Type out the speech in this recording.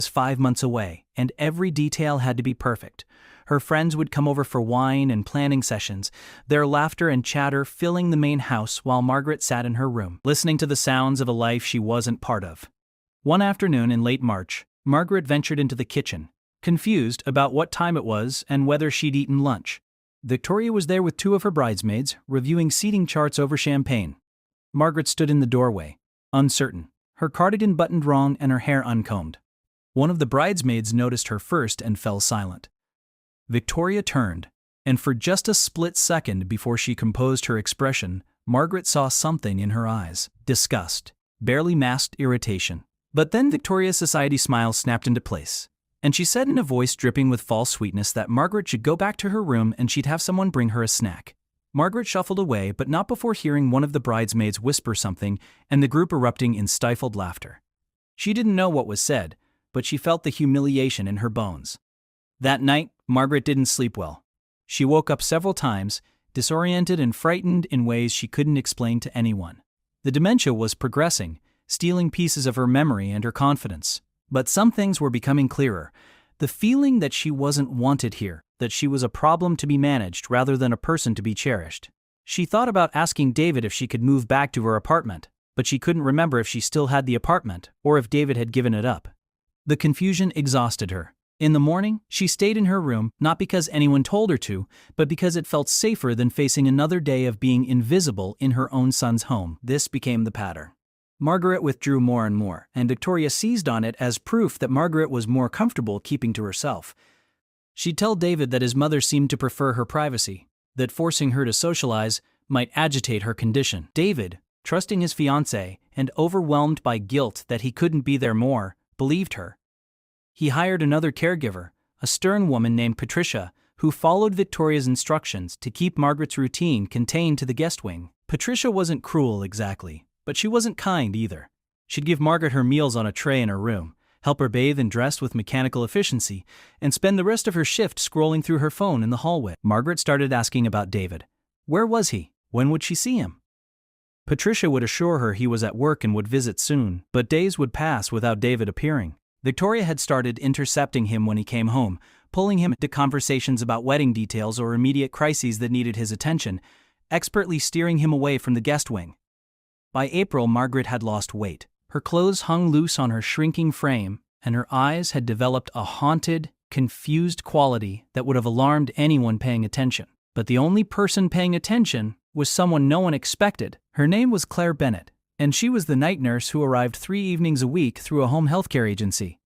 was 5 months away, and every detail had to be perfect. Her friends would come over for wine and planning sessions, their laughter and chatter filling the main house while Margaret sat in her room, listening to the sounds of a life she wasn't part of. One afternoon in late March, Margaret ventured into the kitchen, confused about what time it was and whether she'd eaten lunch. Victoria was there with two of her bridesmaids, reviewing seating charts over champagne. Margaret stood in the doorway, uncertain, her cardigan buttoned wrong and her hair uncombed. One of the bridesmaids noticed her first and fell silent. Victoria turned, and for just a split second before she composed her expression, Margaret saw something in her eyes: disgust, barely masked irritation. But then Victoria's society smile snapped into place, and she said in a voice dripping with false sweetness that Margaret should go back to her room and she'd have someone bring her a snack. Margaret shuffled away, but not before hearing one of the bridesmaids whisper something and the group erupting in stifled laughter. She didn't know what was said, but she felt the humiliation in her bones. That night, Margaret didn't sleep well. She woke up several times, disoriented and frightened in ways she couldn't explain to anyone. The dementia was progressing, stealing pieces of her memory and her confidence. But some things were becoming clearer. The feeling that she wasn't wanted here, that she was a problem to be managed rather than a person to be cherished. She thought about asking David if she could move back to her apartment, but she couldn't remember if she still had the apartment or if David had given it up. The confusion exhausted her. In the morning, she stayed in her room, not because anyone told her to, but because it felt safer than facing another day of being invisible in her own son's home. This became the pattern. Margaret withdrew more and more, and Victoria seized on it as proof that Margaret was more comfortable keeping to herself. She'd tell David that his mother seemed to prefer her privacy, that forcing her to socialize might agitate her condition. David, trusting his fiancée and overwhelmed by guilt that he couldn't be there more, believed her. He hired another caregiver, a stern woman named Patricia, who followed Victoria's instructions to keep Margaret's routine contained to the guest wing. Patricia wasn't cruel exactly, but she wasn't kind either. She'd give Margaret her meals on a tray in her room, help her bathe and dress with mechanical efficiency, and spend the rest of her shift scrolling through her phone in the hallway. Margaret started asking about David. Where was he? When would she see him? Patricia would assure her he was at work and would visit soon, but days would pass without David appearing. Victoria had started intercepting him when he came home, pulling him into conversations about wedding details or immediate crises that needed his attention, expertly steering him away from the guest wing. By April, Margaret had lost weight. Her clothes hung loose on her shrinking frame, and her eyes had developed a haunted, confused quality that would have alarmed anyone paying attention. But the only person paying attention was someone no one expected. Her name was Claire Bennett, and she was the night nurse who arrived 3 evenings a week through a home healthcare agency.